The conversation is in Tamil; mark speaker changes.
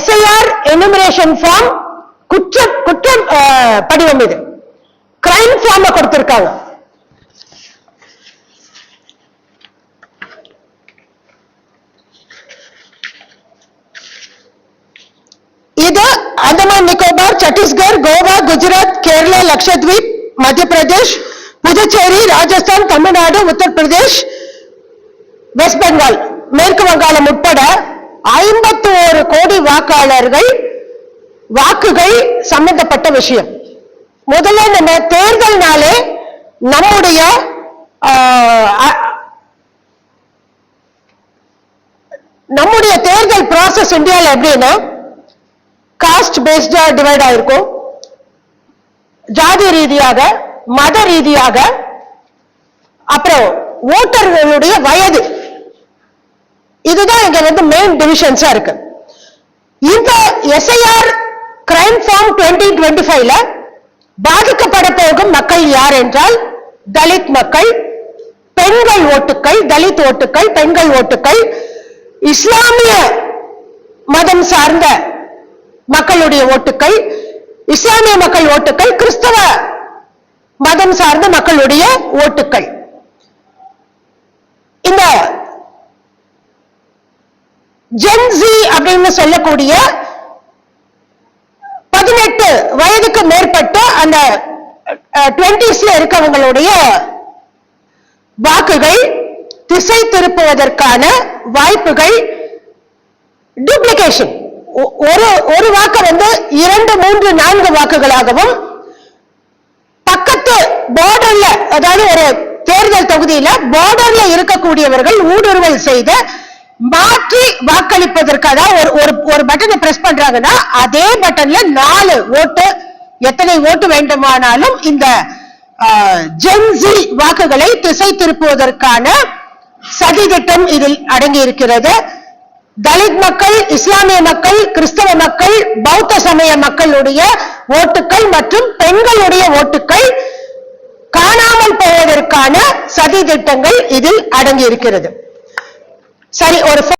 Speaker 1: SIR எனுமரேஷன் ஃபார்ம் குற்றம் படிவம், இது கிரைம் ஃபார்ம் கொடுத்திருக்காங்க. இது அந்தமான் நிக்கோபார், சத்தீஸ்கர், கோவா, குஜராத், கேரளா, லட்சத்வீப், மத்திய பிரதேஷ், புதுச்சேரி, ராஜஸ்தான், தமிழ்நாடு, உத்தரப்பிரதேஷ், வெஸ்ட் பெங்கால், மேற்கு வங்காளம் உட்பட 51 கோடி வாக்காளர்கள் வாக்குகள் சம்பந்தப்பட்ட விஷயம். முதல்ல நம்ம தேர்தல்னாலே நம்முடைய தேர்தல் ப்ராசஸ் இந்தியாவில் எப்படின்னா காஸ்ட் பேஸ்டா டிவைட் ஆயிருக்கும். ஜாதி ரீதியாக, மத ரீதியாக, அப்புறம் ஓட்டர்களுடைய வயது, இதுதான் இங்க மெயின் டிவிஷன்ஸா இருக்கு. இந்த SIR கிரைம் ஃபார்ம் 2025ல பாதிக்கப்பட போகும் மக்கள் யார் என்றால் தலித் மக்கள், பெண்கள் ஓட்டுக்கள், தலித் ஓட்டுக்கள், பெண்கள் ஓட்டுக்கள், இஸ்லாமிய மதம் சார்ந்த மக்களுடைய ஓட்டுக்கள், இஸ்லாமிய மக்கள் ஓட்டுக்கள், கிறிஸ்தவ மதம் சார்ந்த மக்களுடைய ஓட்டுக்கள். இந்த ஜென்சி அப்படின்னு சொல்லக்கூடிய 18 வயதுக்கு மேற்பட்ட அந்த 20ஸ்ல இருக்கவங்களுடைய வாக்குகள் திசை திருப்புவதற்கான வாய்ப்புகள் டூப்ளிகேஷன், ஒரு வாக்கு 2, 3, 4 வாக்குகளாகவும், பக்கத்து பார்டர்ல, அதாவது ஒரு தேர்தல் தொகுதியில பார்டர்ல இருக்கக்கூடியவர்கள் ஊடுருவல் செய்த மாற்றி வாக்களிப்பதற்காக ஒரு பட்டனை பிரஸ் பண்றாங்கன்னா அதே பட்டன்ல 4 ஓட்டு, எத்தனை ஓட்டு வேண்டுமானாலும் இந்த ஜென்சி வாக்குகளை திசை திருப்புவதற்கான சதித்திட்டம் இதில் அடங்கி இருக்கிறது. தலித் மக்கள், இஸ்லாமிய மக்கள், கிறிஸ்தவ மக்கள், பௌத்த சமய மக்களுடைய ஓட்டுக்கள் மற்றும் பெண்களுடைய ஓட்டுக்கள் காணாமல் போவதற்கான சதி திட்டங்கள் இதில் அடங்கி இருக்கிறது. சரி, ஒரு